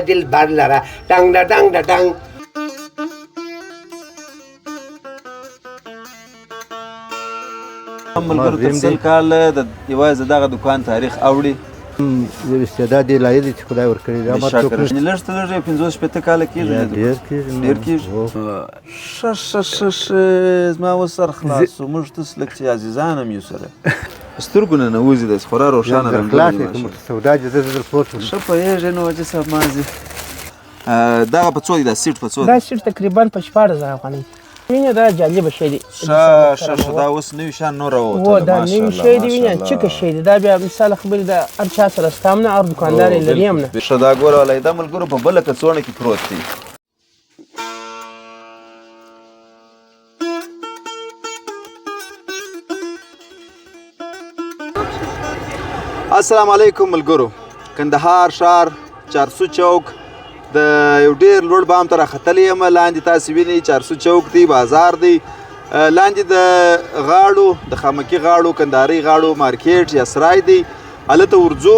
هغه دلبر لره ډنګ ډنګ ډنګ. ملګرو تر سل کاله د یوازې دغه دکان تاریخ اوړي. یو استعداد الهي دی چې خدای ورکړی دی. لږ تر لږه 50 شپېته کاله کېږي. ډېر کېږي. ښه زما اوس سر خلاص و. موږ داسې لږ چې عزیزان هم یو سره سترګو نه ننوځي داسې خورا روښانه خلاص یې کوم سودا چې زه دلته پروت وم. ښه پوهېږې نو حاجي صاحب مازې دغه په څو دی دا سیټ په څو دی؟ دا سیټ تقریبا په 14,000 افغانۍ. وینې دا جالبه شی دی. ښه دا اوس نوي شیان نور راووتل. هو دا نوي شی دی. وینې چکه شی دی. دا بیا مثال خبرې د هر چا سره ستا هم نه هر دوکاندار یې لري هم نه. ښه دا ګوره والله دا ملګرو په بله کڅوړه کې پروت دی. السلام علیکم ملګرو. کندهار ښار چارسو چوک د یو ډېر لوړ بام ته راختلی یم. لاندې تاسې وینئ چارسو چوک دی، بازار دی. لاندې د غاړو د خامکي غاړو کندهاري غاړو مارکیټ یا سرای دی. هلته ورځو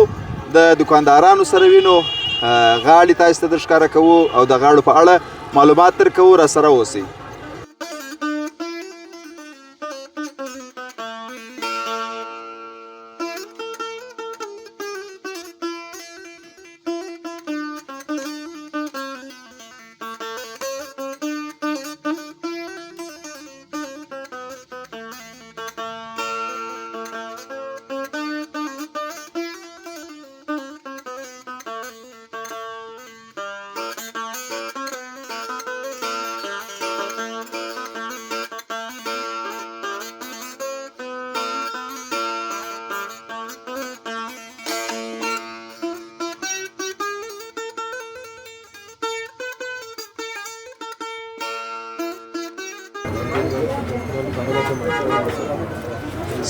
د دکاندارانو سره وینو، غاړې تاسې ته در ښکاره کوو او د غاړو په اړه معلومات در کوو. راسره اوسئ.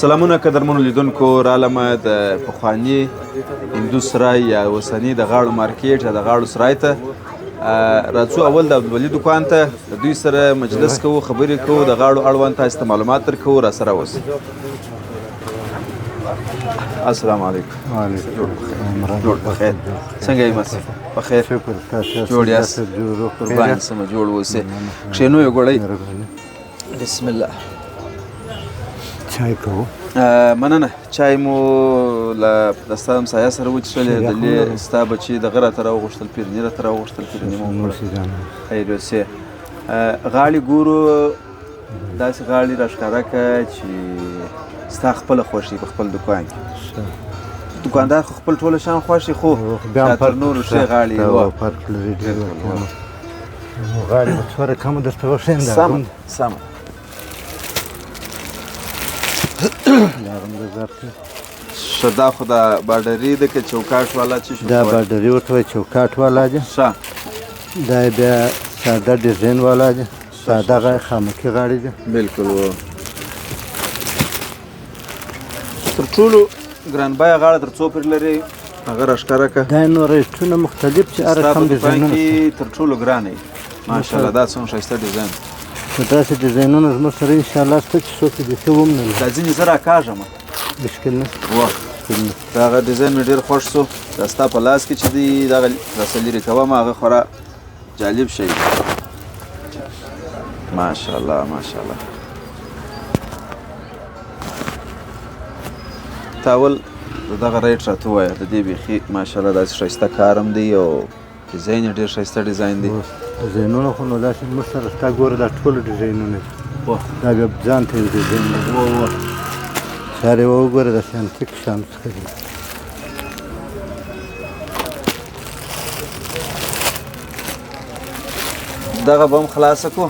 سلامونه قدرمنو لیدونکو. رالمه د پخواني هندو سرای یا اوسني د غاړو مارکیټ یا د غاړو سرای ته. راځو اول د عبدالولي دکان ته، د دوی سره مجلس کوو، خبرې کوو، د غاړو اړوند تاسو ته معلومات درکوو. راسره اوسئ. السلام علیکم. جوړ بخیر. څنګه یې مس؟ بخیر. جوړ یاست؟ قربان سمه جوړ اوسئ. کښېنو یو ګړی. بسم الله. چای کوو. مننه. چای مو له ستا همسایه سره وڅښلې. دلې ستا بچي دغه راته راوغوښتل، پیرني راته راوغوښتل، پیرني مو وکړه. خیر اوسې. غاړې ګورو، داسې غاړې راښکاره کړه چې ستا خپله خوښي په خپل دکان کې. دکاندار خو خپل ټوله شان خوښي، خو دا تر نورو ښې غاړې فرق لري ډېر. غاړې به څومره کمه درته وښیم. سمه. ښه دا خو دا باډري ده که چوکاټ والا څه شو؟ دا باډري ورته وایي، چوکاټ والا دی. ښه. دا بیا ساده ډیزاین والا دی. ساده خامکي غاړې دی. بلکل. تر ټولو ګران بیه غاړه تر څو پورې لري هغه راښکاره کړه. دا نو رایسټونه مختلف چې هر رقم ډیزاینونه کې تر ټولو ګرانه یې ماشاءالله. دا څومره ښایسته ډیزاین. نو داسې ډیزاینونه زموږ سره انشاءالله شته چې څوک یې بیخي ومنلي. دا ځینې زه راکاږم. مشکل نشته. دا هغه ډیزاین مې ډېر خوښ شو. دا ستا په لاس کې چې دی دغه راسه لرې کوم هغه خورا جالب شی دی. ماشاءالله ماشاءالله. تا اول دغه ریټ راته ووایه. د دې بیخي ماشاءالله داسې ښایسته کار هم دی او ډیزاین یې ډېر ښایسته ډیزاین دی. ډیزاینونه خو نو داسې موږ سره ستا ګوره دا ټول ډیزاینونه دي. دا بیا ځان ته یو ډیزاین دی. سر یې وګوره داسې انتیک شیان څخه دي. دغه به هم خلاصه کړو.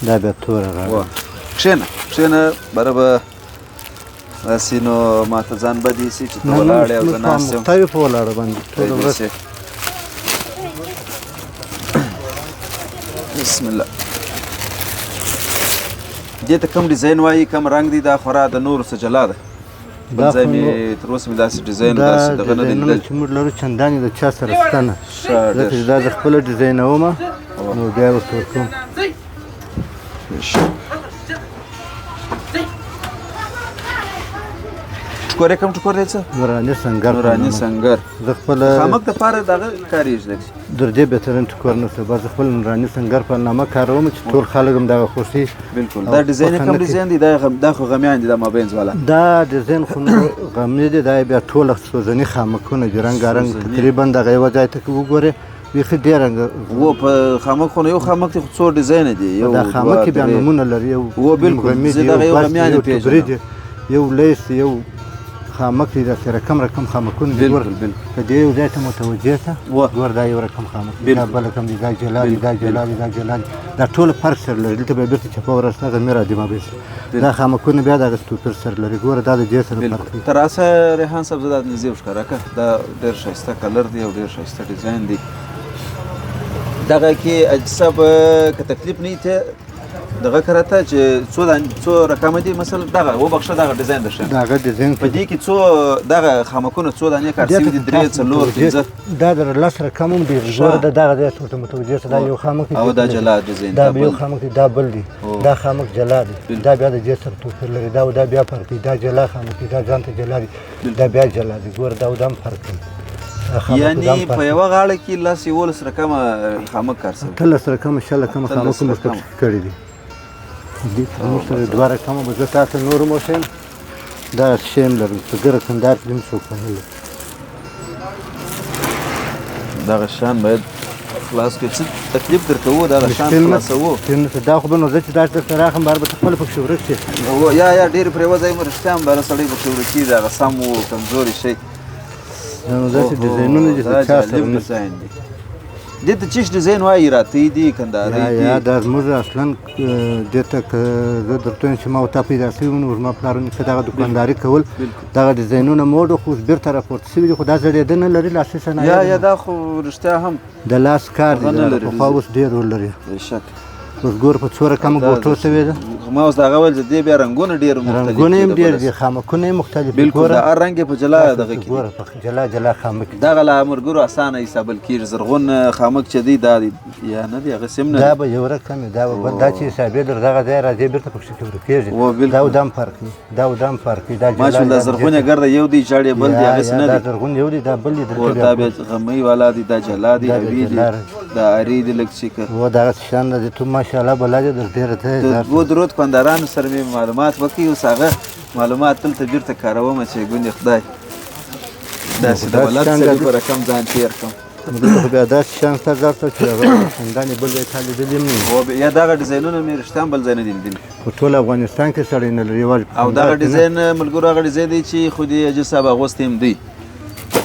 دا بیا توره غاړه. کښېنه بره به داسې نو ماته ځان بد ایسي چې ته ولاړې او زه ناست یم. تا یې په ولاړه باندې ټوله ورځ. بسم الله. دې ته کوم ډیزاین وایي، کوم رنګ دی؟ دا خورا د نورو څه جلا ده. بل ځای مې تر اوسه مې داسې ډیزاین داسې دغه نه دی لیدلی. چې موږ لرو چندانې د چا سره شته نه. ځکه چې دا زه خپله ډیزاینوم نو بیا ورته ورکوم. ټکور یې کوم ټکور دی څه نوراني سنګر په نوراني نامه. سنګر زه خپل خامک دپاره دغه کارېږي لږ در دې بهترین ټکور نشته بس زه خپل نوراني سنګر په نامه کاروم چې ټول خلک هم دغه خوښي بالکل دا ډیزاین یې کوم ډیزاین دی دا خو غمیان دي دا مابینځ والا دا ډیزاین خو نو غمې دي دا بیا ټوله سوځني خامکونه دي رنګارنګ تقریبا دغه یوه ځای ته وګورې بیخي ډېر رنګ و په خامک خو نو یو خامک دی خو څو ډیزاینه دي یو دا خامک بیا نومونه لري یو و بالکل زه دغه یو غمیان یې پېژنم یو لیس یو خامک دی داسې رقم خامکونه دي بالکل بالکل که دې یو ځای ته متوجه شه ګور دا یو رقم خامک دی دا بل رقم دی دا جلا دی دا جلا دی دا جلا دی دا ټول فرق سره لري دلته به بیرته چپه ورسته غمې راځي مابینځ دا خامکونه بیا دغه توپیر سره لري ګوره دا د دې سره فرق دی تر اوسه ریحان صاحب زه دا نږدې وښکاره کړه دا ډېر ښایسته کلر دی او ډېر ښایسته ډیزاین دی دغه کې اجسا به که تکلیف نه ته دغه کرته چې څو رقم دي مثلا دغه وبخښه دغه ډیزاین ده دغه ډیزاین په دې کې څو دغه خامکونه څو دانې کار شوي دي 3 4 5 دا د لس رقم هم دی ګوره دغه ځای ته متوجه شه دا یو خامک او دا جلا ډیزاین دا یو خامک دی دا بل دی دا خامک جلا دی دا بیا د دې سره توپیر لري دا بیا فرق دی دا جلا خامک دی دا ځان ته جلا دی دا بیا جلا دی ګوره دا هم فرق دی یعنی په یوه غاړه کې لس 11 رقمه خامک کار شوی 13 رقمه 6 رقمه خامک مستقل کړی دی دې موږ سره دوه رقمه به زه تاسو نور مو ښیم دا شیم لرم په ګره کندهار کې هم څوک نه لري دغه شان باید خلاص کړي څه تکلیف درکوو دغه شان خلاصوو دا خو به نو زه چې دا درته راغلم بار به ته خپله پکښې ورک شې یا ډېرې پرې وځایي رښتیا هم باره سړی پکښې ورک کېږي هغه سم و کمزوري شی نو داسې ډیزاینونه دي چې چا سره نه ډیزاین دی دې ته چیش ډیزاین وایي راتی دي کندهاري دي یا دا زموږ اصلا دې ته که زه درته وایم چې ما ورته پیدا شوي وو نو زما پلار نیکه دغه دوکانداري کول دغه ډیزاینونه موډ خو اوس بیرته راپورته شوي دي خو دا زړېده نه لري لاسي صنایع یا دا خو رښتیا هم د لاس کار دی دا پخوا اوس ډېر ولري بېشک اوس ګوره په څو رقمه ګوټو شوې ده ما اوس دغه ویل چې دې بیا رنګونه ډېر مختلف رنګونه یې ډېر دي خامکونه یې مختلف دي بالکل د هر رنګ یې په جلا دغه کې ګوره په جلا خامک دغه له ملګرو اسانه حسابل کېږي زرغون خامک چې دی دا یا نه دی هغه سیم نه دا به یو رقم دا به بل دا چې حسابې در دغه ځای راځي بیرته پکښې کې ورکېږي دا ودام فرق دی دا ودام فرق دی دا ماشاءالله زرغون ګرده یو دی جاړې بل دی هغه نه دا زرغون یو دی دا بل دی دا به غمي والا دی دا جلا دی اوی دی دا اری دی لږ چې و دغه شان دی ته ماشاءالله بلا دی در ډېره ته و درود خوندارانو سره مې معلومات وکړي اوس هغه معلومات دلته بیرته کاروم چې ګوندې خدای داسې د بلد سړي په رقم ځان تېر کړم دلته خو بیا داسې شان سر درته چې هغه همدانې بل ځای تا لیدلي هم نه یا دغه ډیزاینونه مې رښتیا هم بل ځای نه دي لیدلي په ټول افغانستان کې سړی نه لري یوازې او دغه ډیزاین ملګرو هغه ډیزاین دی چې خو دې اجي صاحب اغوستی هم دی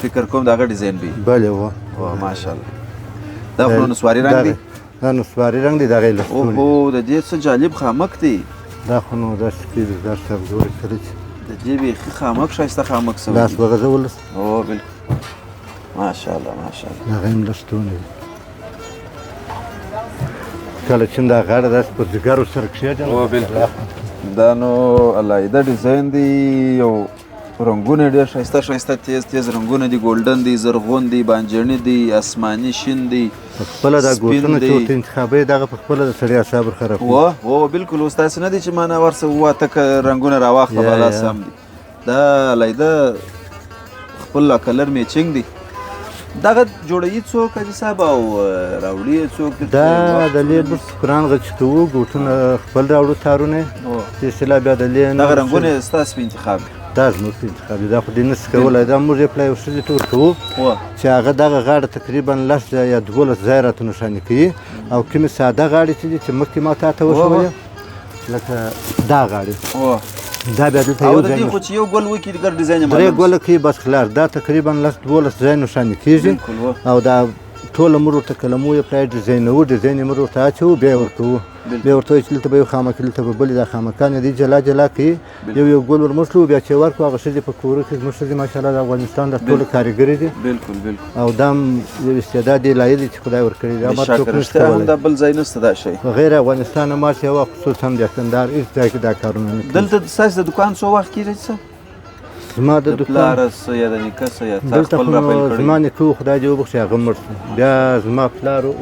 فکر کوم دغه ډیزاین وي بلې وه ماشاءالله دا خو نسواري رنګ دی دا نسواري رنګ دی دغه یې لستوڼي اوهو د دې څه جالب خامک دی دا خو نو داسې کېږي دا صاحب ګورې کله چې د دې بیخي خامک ښایسته خامک سوی لاس وغځولس او بالکل ماشاءالله ماشاءالله هغه هم لستوڼي دی کله چې دا غاړه داسې په ځګرو سره کښېږدم او بالکل دا نو علاحده ډیزاین دی یو رنګونه ډېر ښایسته تیز رنګونه دي ګولډن دی زرغون دی بانجاني دی آسماني شین دی په خپله دا ګوټونه چې ورته انتخابوي دغه په خپله د سړي اعصاب ورخرابوي و بالکل اوس داسې نه دی چې ما نه ورسه اووه اته رنګونه راواخله بلا سم دي دا علاحده خپل کلر میچنګ دی دغه جوړوي څوک حاجي صاحب او راوړي یې څوک دا د لیبر قرآن غچ کوو ګوټونه خپل راوړو تارونه چې اصطلاح بیا د لې دغه رنګونه ستاسو په انتخاب دا زموږ په انتخاب دی دا خو دې نسي کولی دا موږ یې پلی یو ښځې ته ورکوو چې هغه دغه غاړه تقریبا 10 یا 12 ځای راته نښاني کوي او کومې ساده غاړې چې دي چې مخکې ما تا ته وښولې لکه دا غاړې دا بیا دلته یو ځای خو چې یو ګل وکړي ګر ډیزاین درې ګوله کوي بس خلاص دا تقریبا 10-12 ځای نښاني کېږي او دا ټوله موږ ورته کلمو یې پرې ډیزاینوو ډیزاین یې موږ ورته اچوو بیا یې ورکوو بیا ورته وایي چې دلته به یو خامک دلته به بلې دا خامکان دي جلا کوي یو ګل ور موښلو بیا چې ورکړو هغه ښځې په کورو کې زموږ ښځې ماشاءالله د افغانستان د ټولو کارګرې دي بالکل او دا هم یو استعداد یې لایق دی چې خدای ورکړی دی ما څوک نشي کولی دا بل ځای نشته دا شی غیر افغانستان ما چې یوه خصوصا د کندهار هېڅ ځای کې دا کارونه نه کوي دلته ستاسو د دوکان څو وخت کېږي څه زما د دوکان پلار یا د نیکه څه یا تا دلته خپل خو راپیل کړی زما نیکه و خدای دې وبخښي هغه مړ شو بیا زما پلار و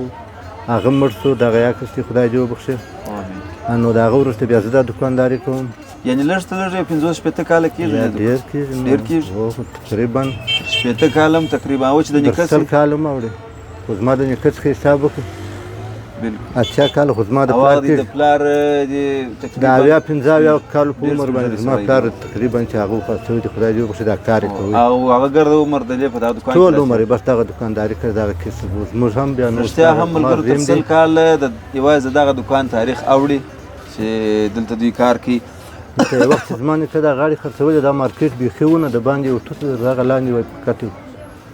هغه مړ شو دغه یاکس دې خدای دې وبخښي نو د هغه وروسته بیا زه دا دوکانداري کوم یعنې لږ ته لږ 50-60 کاله کېږي یا ډېر کېږي ډېر کېږي او تقریبا 60 کاله هم تقریبا و چې د نیکه 100 کاله هم اوړي خو زما د نیکه څخه حساب وکړي بالکل 80 کاله خو زما د او پلار هغه د پلار د د تقریبا 50 کالو په ډېر عمر باندې څه زما سړی پلار تقریبا چې هغه وفات شوی دی خدای دې وبخښي دا کار یې کوي او هغه ګرد عمر د دې په دغه دوکان ټول عمر یې بس دغه دوکانداري کړې دغه کسب و زموږ هم بیا نور رښتیا هم ملګرو تر 100 کاله د یوازې دغه دوکان تاریخ اوړي چې دلته دوی کار کوي په یو وخت زما نیکه دا غاړې خرڅولې دا مارکېټ بیخي ونه د باندې یو توت دغه لاندې وای کټ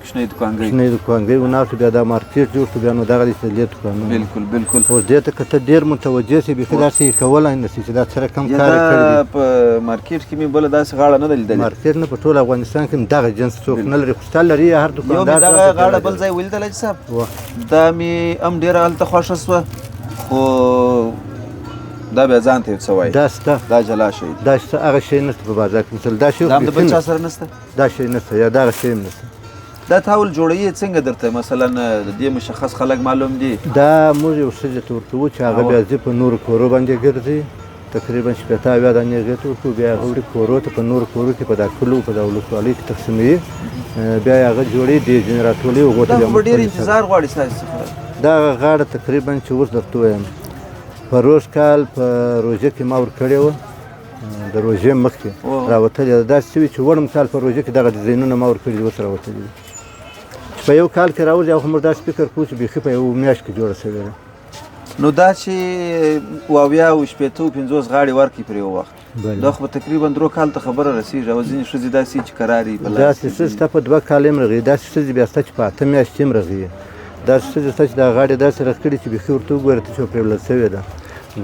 کوچنی دوکانګۍ کوچنی دوکانګۍ وناستو بیا دا مارکېټ جوړ شو بیا نو دغه دې لې دوکانونه بالکل بالکل اوس دې ته که ته ډېر متوجه سې بیخي داسې یې کولی نه شي چې دا څه رقم کار یې کړی دی په مارکېټ کې مې بله داسې غاړه نه ده لیدلې مارکېټ نه په ټول افغانستان کې دغه جنس څوک نه لري خو ستا لري هر یو مې دوکاندار دغه غاړه بل ځای ولیدله چې صاحب وه دا مې هم ډېره هلته خوښه شوه خو دا بیا ځان ته یو څه وایي دا ستا دا جلا شی دی دا شته هغه شی نشته په بازار کې مثلا دا شی دا هم د بیخي بل چا نشته. سره نشته دا شی نشته یا دغه شی هم نشته دا تاول جوړوي څنګه درته مثلا د دې مشخص خلک معلوم دي دا موږ یو ښځې ته ورکوو چې هغه بیا ځي په نورو کورو باندې ګرځي تقریبا 80 اویا دانې هغې ته ورکوو بیا هغه وړي کورو ته په نورو کورو کې په دا کلو په دا ولسوالۍ کې تقسیموي بیا یې هغه جوړوي دې ځینې راټولوي هغو ته دا بیا خو به موږ ډېر په انتظار غواړي ستاسې څخه دغه غاړه تقریبا چې اوس درته ووایم په روژ کال په روژه کې ما ورکړې وه د روژې مخکې راوتلې ده داسې شوي چې وړ مثال په روژه کې دغه ډیزاینونه ما ورکړي دي اوس راوتلي دي چې په یو کال کې راوځي او خو موږ داسې فکر کوو چې بیخي په یو میاشت کې جوړه شوې ده نو دا چې اویا او شپېته او 50 غاړې ورکړي پر یو وخت بله. دا خو به تقریبا 3 کال ته خبره رسېږي او ځینې ښځې داسې چې قرار یې په لاس داسې ښځې ستا په 2 کاله هم رغېږي داسې ښځې بیا ستا چې په 8 میاشتې هم رغېږي داسې ښځې ستا چې دا غاړې داسې رغ کړي چې بیخي ورته وګوره ته چې پرېولل شوې ده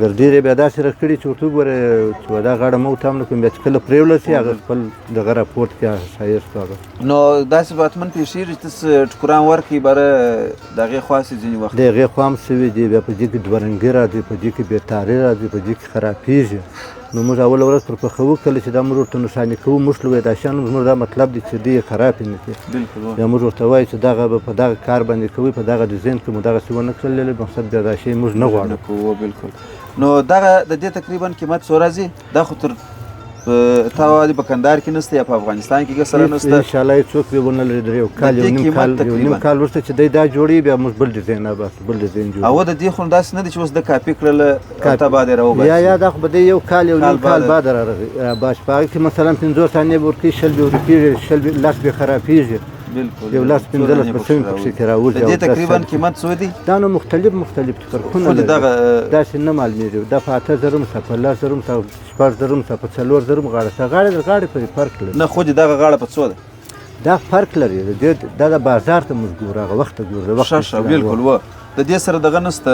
ګردېرې بیا داسې رغ کړي چې ورته وګوره چې دا غاړه مه وتام نه کوم بیا چې کله پرېولل شي هغه خپل دغه راپورټ کې هغه ښایست هغه نو داسې به حتمن پېښېږي چې تاسو ټکران ورکړي باره د هغې خواستې ځینې وخت د هغې خوا هم شوي دي بیا په دې کې دوه رنګي راځي په دې کې بېتاري راځي په دې کې خرابېږي نو موږ اوله ورځ پر پخوو کله چې دا موږ ورته نښانې کوو موږ لوی دا شیان زموږ دا مطلب دی چې دې خرابې نه کړي بالکل بیا موږ ورته وایو چې دغه به په دغه کار باندې کوي په دغه ډیزاین کې مو دغسې ونه کړل مقصد بیا دا شی موږ نه غواړو کوو بالکل نو دغه د دې تقریبا قیمت څو راځي دا خو تر تا وایي په کندهار کې نشته یا په افغانستان کې سره نشته انشاءالله هېڅ څوک به ونه لري د یو کال یو نیم کال وروسته چې دی دا جوړوي بیا موږ بل ډیزاین باسو بل ډیزاین جوړوو او د دې خو داسې نه دی چې اوس د کاپي کړله ته بعد یې راوباسي یا دا خو به دی یو کال یو نیم کال بعد راباسي په هغه کې مثلا 50 ثانیې به ورکوي 10 به ورکېږي 10 لاس به خرابېږي بالکل یو لاس 15 به څنګه پکښې کې راوځي د دې تقریبا قیمت څو دی دا نو مختلف فرقونه لري داسې نه معلومېږي دا په 8000 هم شته په 10000 هم شته 6000 هم شته په 4000 هم غاړه شته غاړې د غاړې پورې فرق لري نه خو دې دغه غاړه په څو ده دا فرق لري دا د بازار ته موږ ګورو هغه وخت ته ګورو ښه بالکل و د دې سره دغه نسته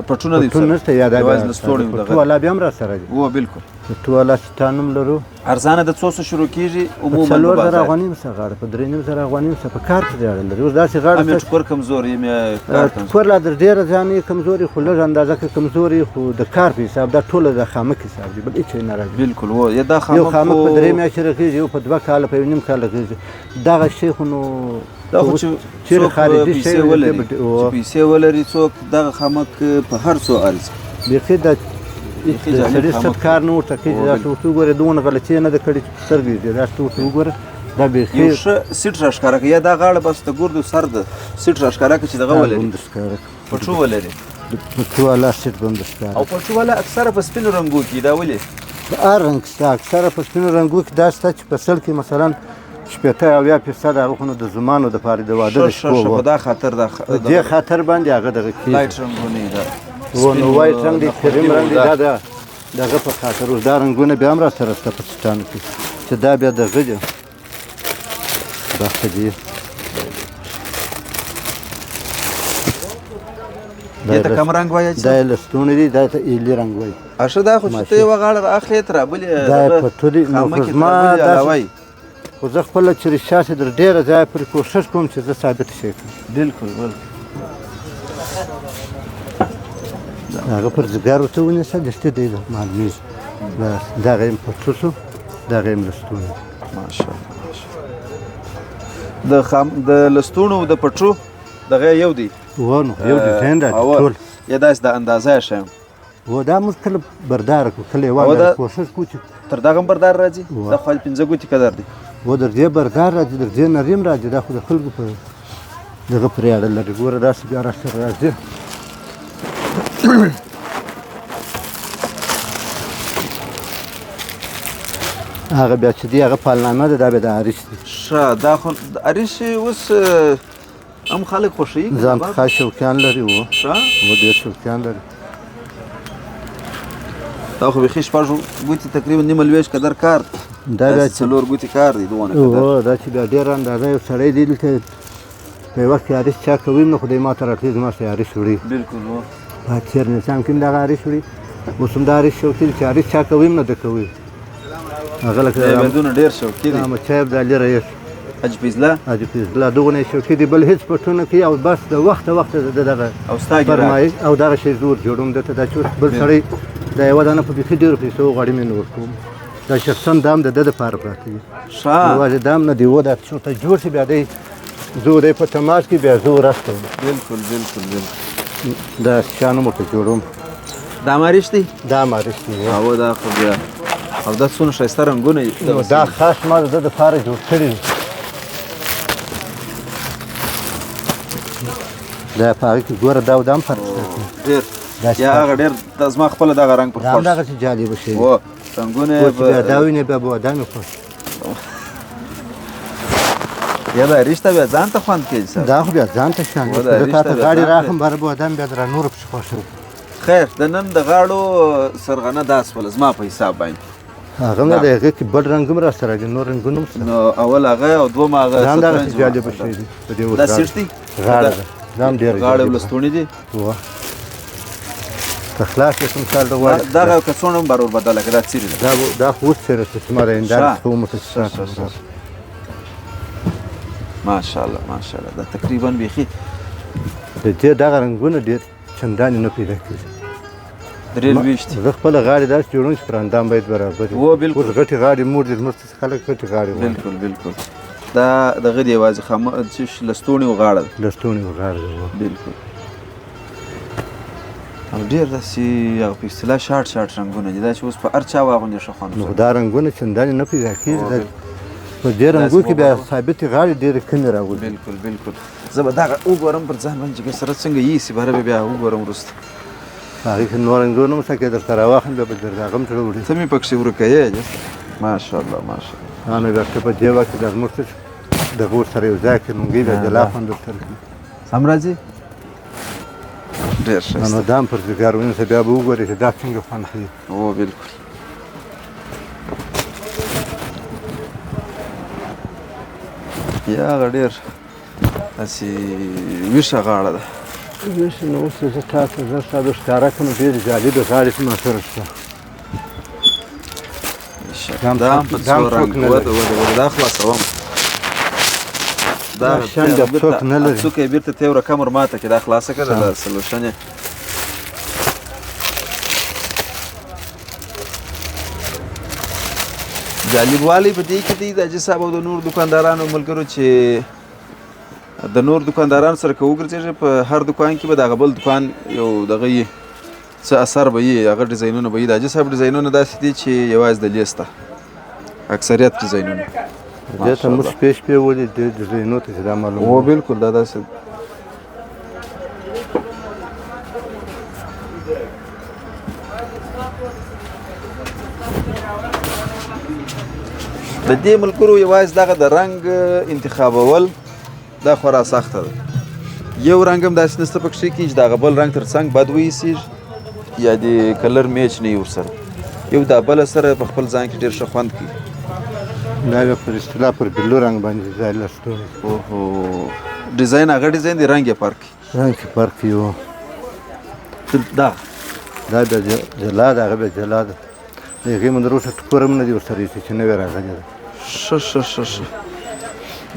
پټونه دي پټون نشته یا دا یوازې لستوړی و دغه ټواله بیا هم را سره دي و بالکل ټواله سټان هم لرو ارزانه د څو څه شروع کېږي عموما په 4000 بازار افغانۍ هم شته غاړه په 3000 افغانۍ هم شته په کار پورې اړه لري اوس داسې غاړه هم یې ټکور کمزور یم یا کار کمزور ټکور لا در ډېره ځان یې کمزوري خو لږ اندازه کې کمزوري خو د کار په حساب دا ټوله د خامک حساب دی بل هېڅ نه راځي بالکل و یا دا یو خامک په 3 میاشتې رغېږي یو په 2 کاله په یو نیم کال رغېږي دغه شی خو نو دا خو چې چیرې خارجي شی پیسې ولري څوک دغه خامک په هر څو ارزي بیخي د سړي ست کار نه ورته کوي داسې ورته وګوره دونه غلطي نه ده کړې چې په سترګو یې داسې ورته وګوره دا بیخي یو ښه سیټ راښکاره کوي یا دا غاړه بس د ګردو سر د سیټ راښکاره کوي چې دغه ولري پټو ولري پټو والا سیټ به هم درښکاره او پټو والا اکثره په سپینو رنګو کې دا ولې په هر رنګ شته اکثره په سپینو رنګو کې دا شته چې په سل کې مثلا 80 اویا فیصد هغه خو نو د زمانو دپاره د واده د شپو په دا خاطر دې خاطر باندې هغه دغه کېږي لایټ رنګونه یې ده نو وایټ رنګ دی کریم رنګ دی دا دغه په خاطر اوس دا رنګونه بیا هم را سره شته په چټانو کې چې دا بیا دغه دی بخته دی دې ته کم رنګ وایي دا یې لستوڼي دي دا ته ایلي رنګ وایي اشه دا خو چې ته یوه غاړه رااخلې ته رابلې دا یې په توري نو خو زما داسې خو زه خپله چې رښتیا چې در ډېره ځایه پورې کوښښ کوم چې زه ثابت شی کړم بالکل هغه پر ځګر ورته ونیسه دستې دی معلومېږي بس دغه یې پټو شو دغه یې لستوڼي ماشاءالله د لستوڼو د پټو دغه یو دی و نو یو ډیزاین راځي ټول یا داسې د اندازه یې ښیم و دا موږ کله برداره کړو کله یې واله کوښښ کوو چې تر دغه هم بردار راځي دا خو 15 ګوتې قدر دی و در دې بردار راځي در دې نریم راځي دا خو د خلکو په دغه پرې اړه لري ګوره داسې بیا راسره راځي هغه بیا چې دی هغه پالنامه ده دا بیا د عریش دی ښه دا خو د عریش اوس هم خلک خوښوي ځان ته خاص شوقیان لري و ښه ډېر شوقیان لري دا خو بیخي شپږ ګوتې تقریبا نیمه لویشت قدر کار دا بیا داسې 4 ګوتې کار دی دونه قدر او دا چې بیا ډېره اندازه یو سړی دی دلته په یو وخت کې عریش چا کوي نو خدای ما ته راتلي زما سره عریش وړي بالکل و په تېر نظام کې هم دغه عریش وړي اوس هم دا عریش شوقي دی چې عریش چا کوي هم نه ده کوي هغه لکه بندونه ډېر شوقي دي احمد صاحب د علي رئیس حج فیضله حاجي فیضله دغونه شوقي دي بل هېڅ پټونه کوي او بس د وخته د دغه او ستا ګران فرمایش او دغه شی زور جوړوم دته دا چې اوس بل سړی دا یوه دانه په بیخي ډېرو پیسو غواړي مې نه ورکوم دا شخصا دام د ده دپاره پراته دي ښه یوازې دام نه دی و دا چېرته جوړ شي بیا دی زه دی په تماس کې بیا زه ورځ کوم بالکل بالکل بالکل دا شیانو ورته جوړوم دا مریش دی دا مارش دی او دا خو بیا او دا څونه ښایسته رنګونه دا خاص ما د ده دپاره جوړ کړي دي دا په هغې کې ګوره دا او دا هم فرق شته ډېر یا هغه ډېر دا زما خپله دغه رنګ پر دا هم دغسې جالبه شی و رنګونه اوس چې بیا دا وینې بیا به دا مې خوښ یا دا عریش ته بیا ځان ته خوند کوي سر دا خو بیا ځان ته شان و دا زه عریش تا ته ته بیا غاړې ځان راخم باره به ودان بیا در نور پسې خوښوم خیر د نن د غاړو سرغنه دا سوله زما په حساب باندې هغه هم د هغې کې بل رنګ هم راسره دي نور رنګونه هم شته نو اول هغه او دوم هغه دا هم دغسې جالبه شی دي په دې دا سیټ دی غاړه ده دا هم ډېره غاړه ولستونې دي وه که خلاص یې کوم کال د غواړي دغه کڅوڼه هم بر ور بدله کړه دا څیرې ده دا خو اوس څېره استثمار د هنداره څخه وموته ماشاءالله ماشاءالله دا تقریبا بیخي د دې دغه رنګونه ډېر چندانې نه پیدا کېږي درې لویشت زه خپله غاړې داسې جوړوم چې پر اندام باید برابر وي و بالکل اوس غټې غاړې مور دي زموږ څه خلک غټې غاړې غواړي بالکل بالکل دا دغه دی یوازې لستوڼې و غاړه ده لستوڼې و غاړه ده بالکل او ډېر داسې هغه په اصطلاح شاټ رنګونه دي دا چې اوس په هر چا واغوندې ښه خوند نو دا رنګونه چندانې نه پیدا کېږي په دې رنګو کې بیا ثابتې غاړې ډېرې کمې راولي بالکل بالکل زه به دغه وګورم پر ځان باندې چې سره څنګه یېسي باره به بیا وګورم وروسته هغې کې نور رنګونه هم شته که درته راواخلم بیا به در هغه هم زړه وړي ته مې پکښې ورکه یې ماشاءالله ماشاءالله نو بیا که په دې وخت کې دا زموږ دغه ورسره یو ځای کړي نونګۍ بیا جلا خوند ورسره کړي سم راځي ډېر ښایسته نو دا هم پر ځګار ونیسه بیا به وګورې چې دا څنګه خوند ښیي او بالکل یا هغه ډېر داسې ویښه غاړه ده ویښه نو اوس زه تاسو زه ستا به ښکاره کړم ډېرې جالبې غاړې چې ما سره شته دا هم په څو رنګ وده دا خلاصوم دا شان د څوک نه لري څوک یې بېرته تېوره کمر ماته کړي دا خلاصه کړه دا سلوشن یې جالب والی په دې کې دی د حاجي صاحب او د نور دکاندارانو ملګرو چې د نور دکاندارانو سره که وګرځېږي په هر دکان کې به دغه بل دکان یو دغه یي څه اثر به یي هغه ډیزاینونه به یي د حاجي صاحب ډیزاینونه داسې دي چې یوازې د لیس ته اکثریت ډیزاینونه دې ته موږ شپې شپې ولې دې ډیزاینونو ته چې دا معلوم او بالکل دا داسې د دې ملګرو یوازې دغه د رنګ انتخابول دا خورا سخته ده یو رنګ هم داسې نسته پکښې کې چې دغه بل رنګ تر څنګ بد وایسېږي یا د کلر میچ نه وي ورسره یو دا بله سره په خپل ځان کې ډېر ښه خوند کوي دا بیا پر اصطلاح پر بلو رنګ باندې ځای لستوڼي اوهو ډیزاین هغه ډیزاین دی رنګ یې فرق کوي رنګ کې فرق یو دا بیا جلا ده هغه بیا جلا ده د هغې من وروسته ټوکور هم نه دي ورسره ایسي چې نوې راغلې ده ښه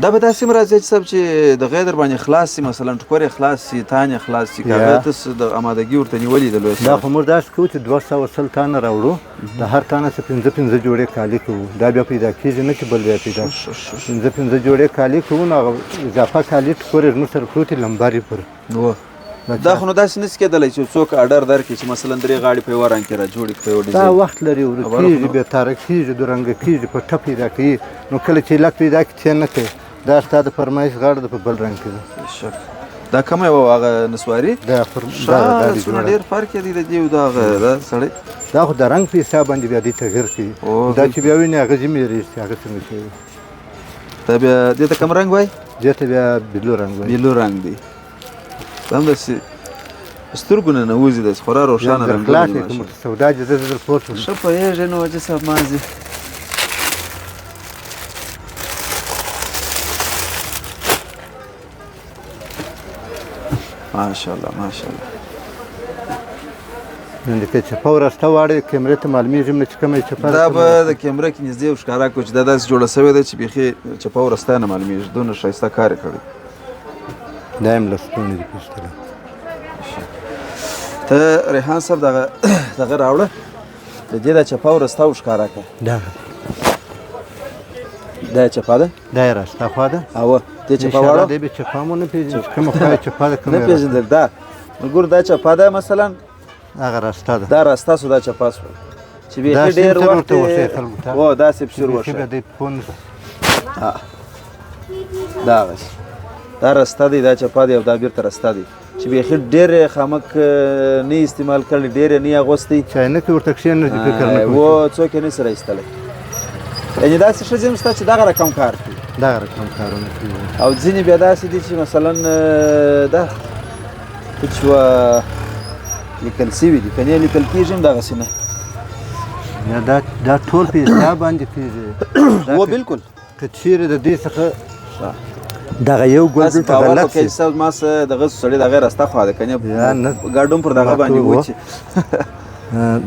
دا به داسې هم راځي چې صاحب چې د غیر در باندې خلاص شي مثلا ټوکر یې خلاص شي تان یې خلاص شي که هغه تاسو د امادګي ورته نیولي د لوی دا خو موږ داسې کوو چې 200 تانه راوړو د هر تانه څه 15 جوړې کالي کوو دا بیا پیدا کېږي نه چې بل بیا پیدا 15 جوړې کالي کوو نو هغه اضافه کالي ټوکر یې زموږ سره پروت وي لمبر یې پر دا خو نو داسې نشي کېدلی چې څوک اډر درکړي چې مثلا 3 غاړې په یوه رنګ کې را جوړې کړي په یو دا ډیزاین وخت لري ورک کېږي بیا تاره کېږي دورنګه کېږي په ټپ یې راکوي نو کله چې لک پیدا کړي څه نه کوي دا ستا د فرمایش غاړه ده په بل رنګ کې ده شک دا کومه وه هغه نسواري دا څونه ډېر فرق یې دی د دې او د هغه دا سړی دا خو د رنګ په حساب باندې بیا دې تغیر کوي دا چې بیا ویني هغه ځینې ریښتې هغه څنګه کوي دا بیا دې ته کوم رنګ وایي دې ته بیا بیلو رنګ وایي بیلو رنګ دی دا همداسې سترګو نه نوځي داسې خورا روښانه رنګونه خلاص یې کوم سودا چې زه در پورته شم ښه پوهېږې نو حاجي صاحب مازې ماشاءالله ماشاءالله نو د چپه ورسته واړې کیمرې ته معلومېږي نه چې کومه یې چپه دا به د کیمره کې نږدې ښکاره کړو چې دا داسې جوړه شوې ده چې بیخي چپه ورسته نه معلومېږي دونه ښایسته کار یې کړی دا یم لستوڼي دي پېستله ته ریحان صاحب دغه راوړه د دې دا چپه ورسته وښکاره کړه دا دا چپه ده دا یې راسته خوا ده او دې چپه واړه دی به چپه مو نه پېژني چې کومه خوا یې چپه ده کومه نه پېژندل دا ګور دا چپه ده مثلا هغه راسته ده دا راسته سو دا چپه سو چې بیخي ډېر وخت و داسې پسې وښه بیا دی فون دا هغسې دا راسته دی دا چپه دی او دا بېرته راسته دی چې بیخي ډېر خامک نه استعمال کړی ډېر یې نه اغوستی چاینکې ورته کښېنږدي فکر نه کوي و څوک یې نشي راایستلی یعنې داسې ښځې هم شته چې دغه رقم کار کوي دغه رقم کارونه کوي او ځینې بیا داسې دي چې مثلا دا هېڅ لیکل سوي دي که نه لیکل کېږي هم دغسې نه یا دا ټول په حساب باندې کېږي و بالکل که چیرې د دې څخه دغه یو ګل دلته غلط شي صاحب ما څه دغه سړی دغه راسته خوا ده که نه ګاډون پر دغه باندې وچې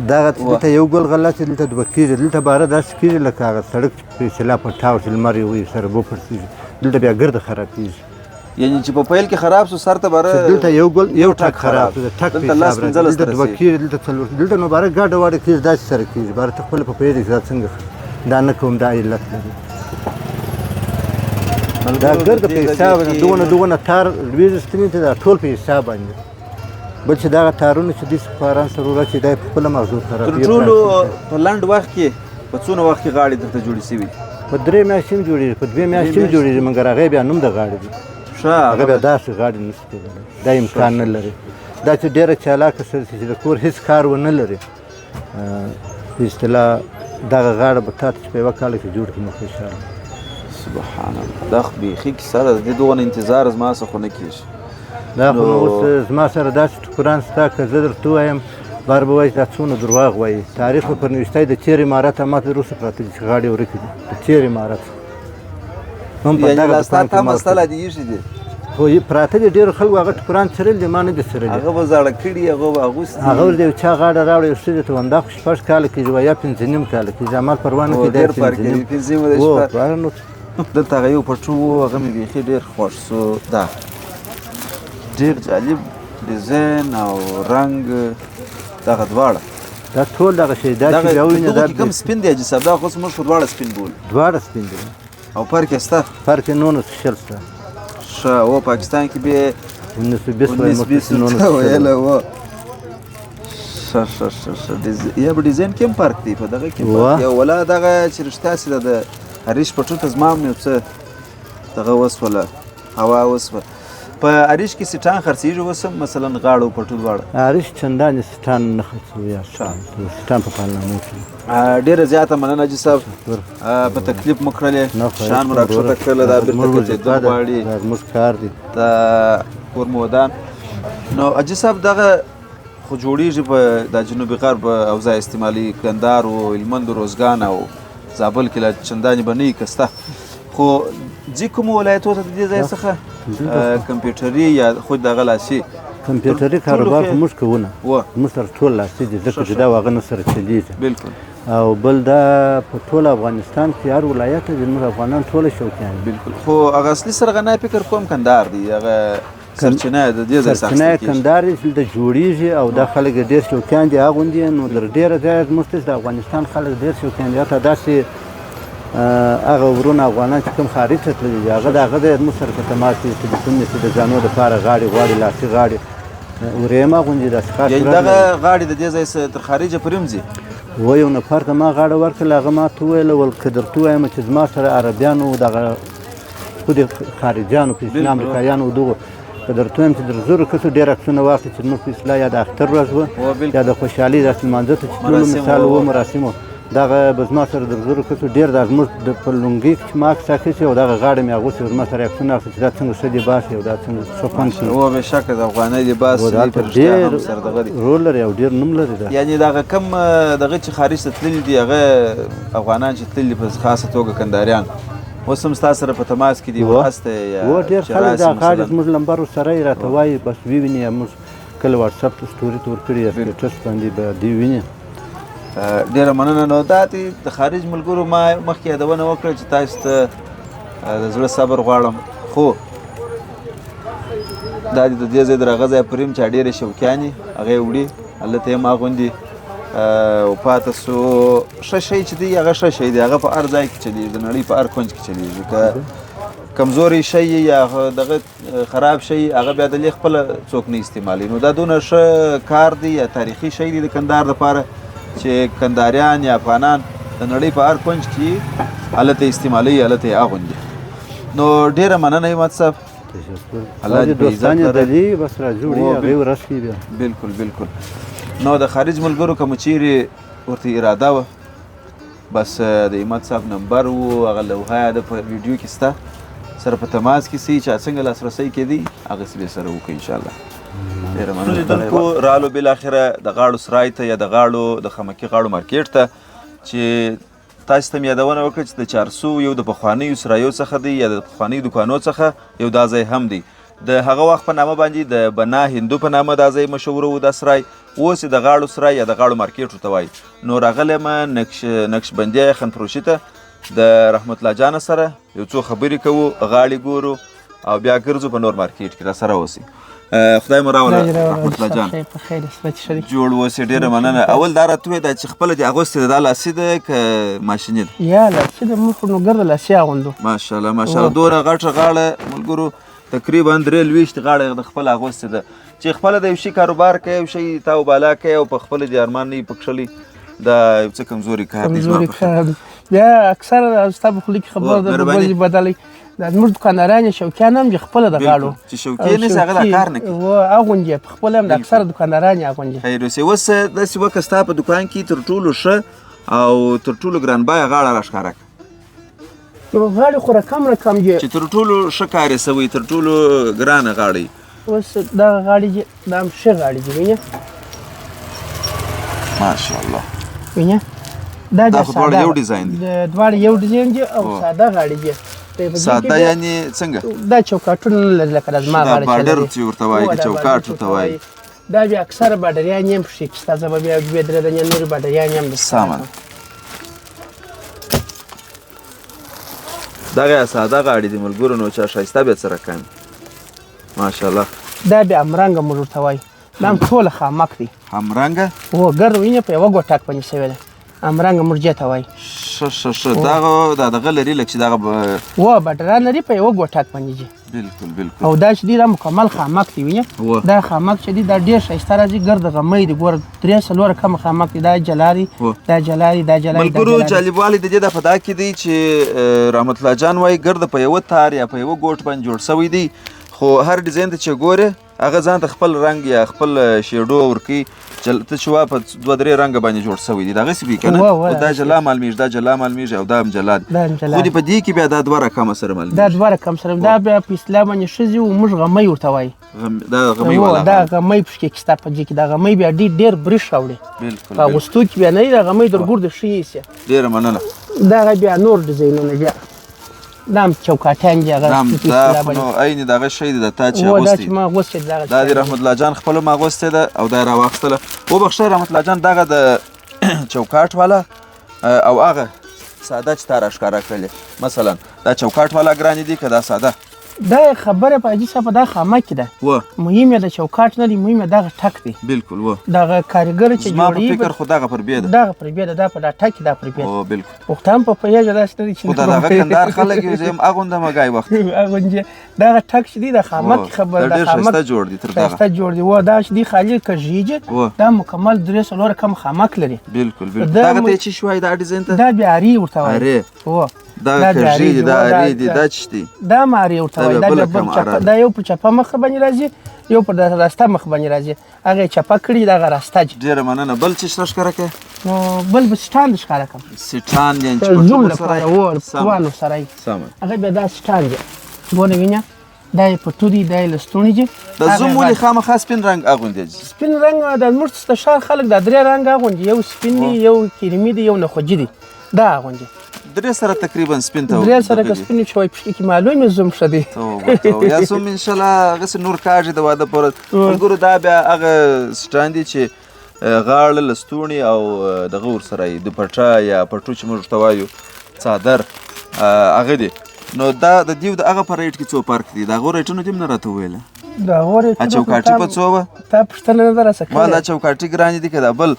دغه دلته یو ګل غلط شي دلته دوه کېږي دلته باره داسې کېږي لکه هغه سړک په اصطلاح په ټاو چې لمر یې وي سره وپړسېږي دلته بیا ګرده خراب کېږي یعنی چې په پیل کې خراب سو سر ته باره دلته یو ګل یو ټک خراب شو د ټک په حساب راځي دلته دوه کېږي دلته څلور دلته نو باره ګاډه واډه کېږي داسې سره کېږي باره ته خپله په پوهېږې چې دا څنګه دا نه کوم دا علت لري دا ګرده په حساب دونه تار لویږي ستنې ته دا ټول په حساب باندې بل چې دغه تارونه چې دې سپاران سره ورچې دا په خپله مغزو خراب تر ټولو په لنډ وخت کې په څونه وخت کې غاړې درته جوړې سوي په 3 میاشتې هم جوړېږي په 2 میاشتې هم جوړېږي مګر هغې بیا نوم د غاړې دي هغه بیا داسې غاړې نشي کېدلی دا امکان نه لري دا چې ډېره چالاکه سړی چې د کور هېڅ کار ونه لري په اصطلاح دغه غاړه به تا ته چې په یوه کاله کې جوړ کړي نو خوشحاله سبحان الله دا خو بیخي کیسه ده د دې دونه انتظار زما څخه نه کېږي دا خو نو اوس زما سره داسې ټکران شته که زه درته ووایم بار به وایي دا څونه درواغ وایي تاریخ به پر نوشتی د تېر عمارت ماته وروسته پراته دي چې غاړې ورکې دي د تېر عمارت هم په دغه دکان کې مسته لا دي ایښي دي خو پراته دي ډېرو خلکو هغه ټکران څرلي دي ما نه دي څرلي هغه به زاړه کړي هغه به اغوستي هغه ورته یو چا غاړه راوړې یو ښځې ته وم دا خو 6 کاله کېږي وایي یا 5.5 کاله کېږي زما پروا نه کوي دا 5.5 دلته هغه یو پټو و هغه مې بیخي ډېر خوښ سو دا ډېر جالب ډیزاین او رنګ دغه دواړه دا ټول دغه شی دا چې بیا ووینې دا کوم سپین دی حاجي صاحب دا خو موږ خو دواړه سپین بولو دواړه سپین دي او فرق یې شته فرق یې 19 شته ښه و پاکستان کې بیا 1920 ویلی و ښه یا به ډیزاین کې هم فرق دی په دغه کې یا ولا دغه چې رښتیا سي د عریش پټو ته زما هم یو څه دغه وسوله هوا وسوه په عریش کې سټان خرڅېږي اوس هم مثلا غاړه او پټو دواړه عریش چندانې سټان نه خرڅوي سټان په پالنامو کې ډېره زیاته مننه حاجي صاحب په تکلیف مو کړلې شان مو راکښته کړله دا بېرته ګرځېدل غواړي زموږ کار دی دا کور مو ودان نو حاجي صاحب دغه خو جوړېږي په دا جنوبي غرب اوضاع استعمالي کندهار و هلمند و روزګان او زابل کې لا چندانې به نه وي که شته خو ځي کومو ولایتو ته د دې ځای څخه کمپیوټري یا خود دغه لاسي کمپیوټري کاروبار خو موږ کوونه موږ سره ټول لاسي دي ځکه چې دا هغه نه سره چلېږي بلکل او بل دا په ټول افغانستان کې هر ولایت د زموږ افغانان ټوله شوقیان دي بلکل خو هغه اصلي سرغنه فکر کوم کندهار دی هغه سرچینه د دې ځای څخه سرچینه کندهار دی چې دلته جوړېږي او دا خلک ډېر شوقیان دي اغوندي نو در ډېره ځایه زموږ د افغانستان خلک ډېر شوقیان دي حتی داسې هغه ورونه افغانان چې کوم خارج ته تللي دي هغه د هغه د زموږ سره په تماس کې ټلیفون نیسي د ځانو دپاره غاړې غواړي لاسي غاړې وریم اغوندي داسې خاص یعنې راغلی. دغه غاړې د دې ځای څخه تر خارجه پورې هم ځي. و یو نفر ته ما غاړه ورکړله هغه ما ته وویل ول که درته ووایم چې زما سره عربیانو دغه خود خارجیانو په اصطلاح امریکایانو دغو که درته ووایم چې در زرو کسو ډېر عکسونه واخلي چې زموږ په اصطلاح یا د اختر ورځ وه یا د خوشحالۍ داسې لمانځه ته چې تللو مثال و مراسمو دغه به زما سره در زرو کسو ډېر دا زموږ د په لونګۍ چې ما عکس اخیستې او دغه غاړه مې اغوستې و زما سره عکسونه اخلي چې دا څنګه ښه لباس دی او دا څنګه ښه خوند کوي. او بېشکه د افغانۍ لباس ډېر رول لري او ډېر نوم لري. یعنې دغه کم دغه چې خارج ته تللي دي هغه افغانان چې تللي په خاصه توګه کنداریان اوس هم ستا سره په تماس کې دي واسطه یا و ډېر خلک دا غاړې زموږ لمبر ورسره یې راته وایي بس وویني یا موږ کله واټساپ ته سټوري ته ورکړي یا سټیټس باندې به دوی ویني. ډېره مننه. نو دا د خارج ملګرو ما مخکې یادونه وکړه چې تاسو ته د زړه صبر غواړم خو دا د دې ځای د هغه ځای پورې هم چې ډېرې شوقیانې هغه یې وړي هلته یې هم اغوندي او پاته سو ښه شی چې دی هغه ښه شی دی هغه په هر ځای کې چلیږي د نړۍ په هر کونج کې چلیږي که کمزوری شی یا دغه خراب شی هغه بیا د لیک خپله څوک نه استعمالوي. نو دا دونه ښه کار دی یا تاریخي شی دی د کندهار دپاره چې کنداریان یا افغانان د نړۍ په هر کونج کې هلته استعمالوي هلته یې اغوندي. نو ډېره مننه همت صاحب. الله دې دوستان یې دلي بس راجوړي هغه یې ورسوي بیا. بلکل بلکل. نو د خارج ملګرو که مو چیرې ورته اراده وه بس د همت صاحب نمبر و هغه لوحه یې ده په ویډیو کې سته سره په تماس کې سي چې څنګه لاسرسی کېدی هغسې به یې سره وکړئ انشاءالله. ډېره مننه. لیدونکو رالو بالاخره د غاړو سرای ته یا د غاړو د خمکي غاړو مارکیټ ته چې تاسو ته مې یادونه وکړه چې د چارسو یو د پخوانیو سرایو څخه دی یا د پخوانیو دوکانو څخه یو دا ځای هم دی. د هغه وخت په نامه باندې د بنا هندو په نامه دا ځای مشهور و دا سرای اوس یې د غاړو سرای یا د غاړو مارکیټ ورته وایي. نو راغلی یم نقشبندیه خنفروشي ته د رحمت الله جانه سره یو څو خبرې کوو غاړې ګورو او بیا ګرځو په نور مارکیټ کې را سره اوسئ. خدای مو راوله رحمت الله جان جوړ اوسې. ډېره مننه. اول دا راته ووایه دا چې خپله دې اغوستې ده دا لاسي ده که ماشیني ده؟ یا لاسي ده موږ خو نو ګرده لاسي اغوندو. ماشاءالله ماشاءالله. دومره غټه غاړه ملګرو تقریبا 3 غاړه د خپله اغوستې ده چې خپله د یو شي کاروبار کوي یو شي تاو بالا کوي او په خپله دې ارمان نه وي پکښلی دا یو څه کمزوري کار دی. کمزوري کار دی. بیا اکثره ستا په خوله کې خبره ده بل بدلی دا زموږ دوکانداران یې شوقیان هم چې خپله د غاړو چې شوقي نه سي هغه دا کار نه کوي اغوندي په خپله هم د اکثره دوکانداران یې اغوندي. خیر اوسې. اوس داسې وکړه ستا په دوکان کې تر ټولو ښه او تر ټولو ګران بیه غاړه راښکاره کړه. غاړې خو رقم دي چې تر ټولو ښه کار یې سوی تر ټولو ګرانه غاړه یې. اوس دغه غاړې دي دا هم ښه غاړې دي وینې ماشاءالله. وینې دا خو دواړه یو ډیزاین دي. دواړه یو ډیزاین دي او ساده غاړې دي. ساده یعنې څنګه؟ دا چوکاټونه نه لري لکه د زما غاړې چې بارډر چې ورته وایي که چوکاټ ورته وایي دا بیا اکثره بارډریان یې هم پکښې چې ستا زه به بیا 2-3 دانې نورې بارډریان یې هم سمه ده. دغه ساده غاړې دي ملګرو نو چا ښایسته بیا څه رقم ماشاءالله. دا بیا همرنګه موږ ورته وایي. دا هم ټوله خامک دی. همرنګه؟ هو ګرد وینې په یوه ګوټاک باندې شوې ده. همرنګه مرجې ته وایي. ښه دا دغه لري لکه چې دغه و بټران لري په یوه ګوټاک باندې ځي. بلکل بلکل. او دا چې دی دا مکمل خامک دی وینې دا خامک چې دی دا ډېر ښایسته راځي ګرد غمی دی ګوره 3-4 کمه خامک دی دا جلا دی دا جلا دی دا جلا دی. ملګرو جالبوالی د دې دا په دا کې دی چې رحمت الله جان وایي ګرد په یوه تار یا په یوه ګوټ باندې جوړ سوی دی خو هر ډیزاین ته چې ګورې هغه ځان ته خپل رنګ یا خپل شیډو ورکوي ته چې وا په 2-3 رنګه باندې جوړ سوی دی دغسې وي که نه دا جلا معلومیږي دا جلا معلومیږي او دا هم جلا دی خو دې په دې کې بیا دا 2 رقمه سره معلومیږي. دا 2 رقم سره دا بیا په اصطلاح باندې ښځې و موږ غمی ورته وایي. دا غمی والا دا غمی پکې کې ستا په دې کې دا غمی بیا ډېر برېښ راوړي په اغوستو کې بیا نه وي دا غمی در ګور د ښه ایسي. ډېره مننه. دغه بیا نور ډیزاینونه بیا دا هم چوکاټیان دي هغه دا خو نو عین دغه شی دی د تا چې اغوستی دا د رحمت الله جان خپله م اغوستې ده او دا یې راواخیستله. وبخښه رحمت الله جان دغه د چوکاټ والا او هغه ساده چې تا راښکاره کړلې مثلا دا چوکاټ والا ګرانې دي که دا ساده؟ دا خبره په حاجي صاحب دا خامک ده مهم یې د چوکاټ نه دی مهم یې دغه ټک دی. بلکل و دغه کارګر چې زما په فکر خو دغه پر بیا ده دغه پر بیا ده دا په دا ټک دا پر بیا ده بلکل پښتانه په پوهېږه داسې نه دي چې خو دا دغه کندهار خلک یو زه هم اغوندم ګای وخت اغوندې دغه ټک چې دی د خامک خبر د خامک ډېر ښایسته جوړ دي تر دغه ښایسته جوړ دي و دا چې دی خالي کژیږي دا مکمل 3 کم خامک لري بالکل دغه ته چې شوی دا ډیزاین ته دا بیا اری ورته وایي و دا کژی دی دا اری دی دا چی دی دا ماری ورته وایي دا بل چپه دا یو په چپه مخ باندې راځي یو په راسته مخ باندې راځي هغه چپه کړي دغه راسته ډیره مننه بل څه ښکاره کوي نو بل به سټاند ښکاره کوم سټاند یعنی چې په زوم لپاره و پوانو سره هغه بیا دا سټاند ګونه وینه دا په توري دا لستونی دي د زوم ولې خامخا سپین رنګ اغوندي سپین رنګ د مرت ستشار خلک د درې رنګ اغوندي یو سپین دی یو کریمي دی یو نخوجي دی دا اغوندي درې سره تقریبا سپین ته درې سره که سپین شوی پښې کې معلومه زوم شدي یا زوم ان شاء الله غس نور کاږي د واده پر ګورو دا بیا هغه سټاند چې غاړه لستونی او د غور سره د پټا یا پټو چې موږ توایو څادر هغه دی نو دا د دیو د هغه پر ریټ کې څو فرق دي دا غور ریټونو دیم نه راته ویل دا غور ریټ چوکاټي په څو تا پښتنه نه درسه ما دا چوکاټي ګران دي کدا بل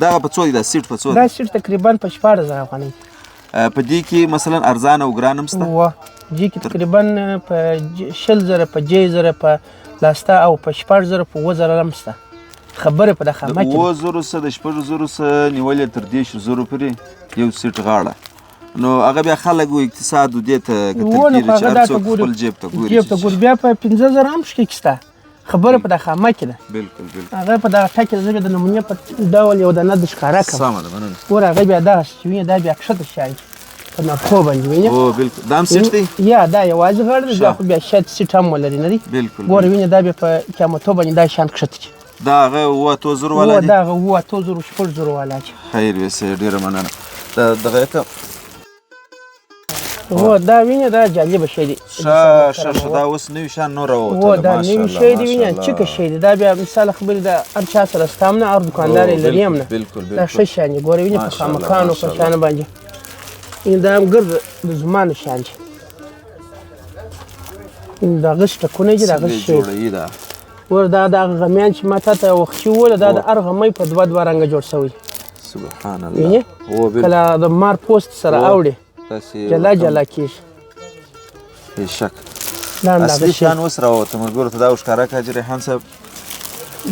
دا په څو دي دا سیټ په څو دا سیټ تقریبا په 14,000 افغانۍ په دې کې مثلا ارزان او ګران هم شته و دې کې تقریبا په 60,000 په 10,000 په لاسته او په 14,000 په 1000 هم شته خبره په دغه مکه 2000 سره د 4000 سره نیولې تر 10,000 پورې یو سیټ غاړه نو هغه بیا خلک اقتصاد دې ته کتل چې هر څوک خپل جیب ته ګوري بیا په 15,000 هم شته خبره په دغه مکه ده بالکل هغه په دغه ټکي زبې د نمونه په ډول یو د نه د ښکارا کوم سمه ده مننه ور هغه بیا دا شوی دا بیا کښته شي په نخو باندې ویني او بالکل دا هم سیټ دی یا دا یوازې غړ دی خو بیا شت سیټ هم ولري نه دی بالکل ور ویني دا بیا په قیامتو باندې دا شان کښته دا هغه و تو زر ولا دی دا هغه و تو زر شپږ زر ولا دی خیر وسه ډیره مننه دا دغه ته و دا ویني دا جالب شی دی دا اوس نوی شان نور و دا نوی شی دی ویني چې شی دی دا بیا مثال خبر دا هر چا سره ستامنه هر دکاندار لري هم نه دا ښه شان ګورې ویني په خامکانو په شان باندې دا هم ګرد د زمان شان دا غشت کونه دی دا غشت جوړی دا ور دا د غمیان چې ماته ته وختي ول دا د ارغمې په دوه رنګ جوړ شوی سبحان الله او کله د مار پوسټ سره اوړي جلا جلا کیش بشک دا اصلي شان وسره او ته مرګور ته دا ښکارا کاجر ریحان صاحب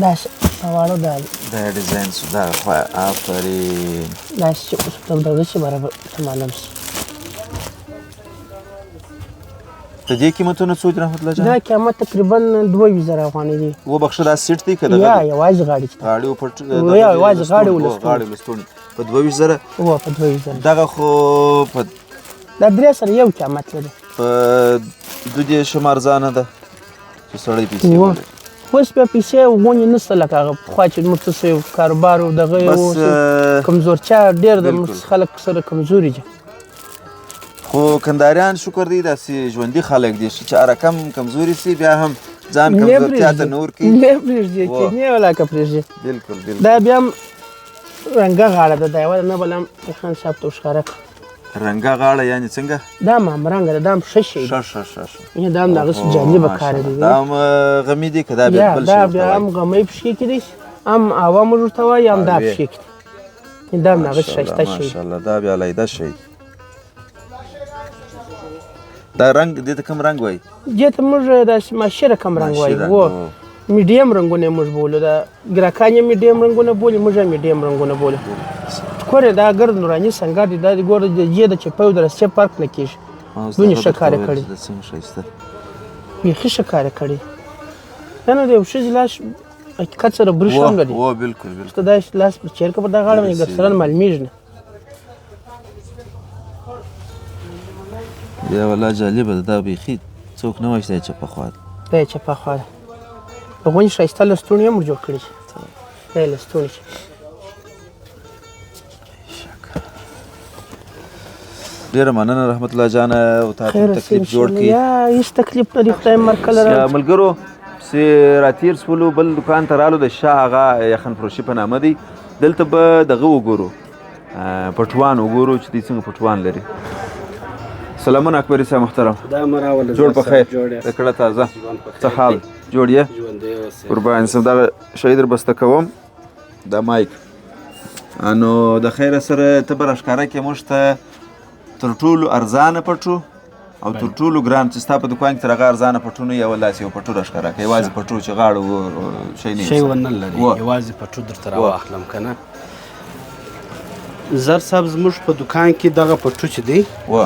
دا سوالو دا ډیزاین سودا خو افرین دا چې اوس ته دا چې برابر تمام ته دې قیمتونه څو دي رحمت الله جان دا قیمت تقریبا 2,000 افغانۍ دی و بخښه دا سیټ دی کده یا یوازې غاړي او پټ یا یوازې غاړي ولستون په 2,000 و په 2,000 دغه خو په دا درې سره یو قیمت لري په دوی شمار ځانه ده چې سړی پیسې اوس په پیسې ونی نسته لکه هغه خو چې مرتسه کاروبار او دغه اوس کمزورچا ډېر د خلک سره کمزوري دي خو کنداریان شکر دی داسې ژوندي خلک دي چې رقم کمزوري سي بیا هم ځان کمزورتیا ته نور کی نه پرېږدي چې نه ولا کا پرېږدي بالکل دا بیا رنګه غاړه ده دا یو نه بلم خان صاحب ته ښکارا رنګه غاړه یعنی څنګه دا ما مرنګ ده دام ښه شي ښه دا هم دغه جالب کار دی دا هم غمی دی کدا بیا بل شي دا بیا هم غمی پښې کې دي هم عوام ورته وایي هم دا پښې کې دا هم دغه ښایسته شي ماشاءالله دا بیا لیدا شي دا رنگ دې ته کوم رنگ وای دې ته موږ د ماشره کوم رنگ وای وو میډیم رنگونه موږ بولو دا ګراکانې میډیم رنگونه بولي موږ میډیم رنگونه بولو کور دا ګرد نوراني څنګه دي دا ګور د چپاو درسته پارک نه کیږي دونی شکار کړي د څنګه شایسته یې شکار کړي نن د یو شي لاش حقیقت سره برش هم لري او بالکل ته دا لاس پر چیر کې په دا غاړه باندې ګرسرن معلومیږي یا ولا جالب دا بيخي څوک نه وایي چې په خوا دا چې په خوا په غونډه شایسته لستونی هم جوړ کړی دا لستونی ډیر مننه رحمت الله جان او تاسو تکلیف جوړ کړي یا هیڅ تکلیف نه دی خدای مرکل را ملګرو سي راتیر سپلو بل دکان ته رالو د شاه هغه یخن فروشي په نامه دی دلته به دغه وګورو پټوان وګورو چې دې څنګه پټوان لري سلامون اکبر صاحب محترم جوړ په خیر کړه تازه څه حال جوړ یې قربان سم دا شهید بسته کوم دا مایک انو د خیر سره ته بر اشکاره کې مشته تر ټولو ارزانه پټو او تر ټولو ګران چې ستا په دوکان کې تر هغه ارزانه پټو نه یو داسې یو پټو راښکاره کړه یوازې پټو چې غاړه شی نه شی ونه لري یوازې پټو درته راواخلم که نه زر صاحب زموږ په دوکان کې دغه پټو چې دی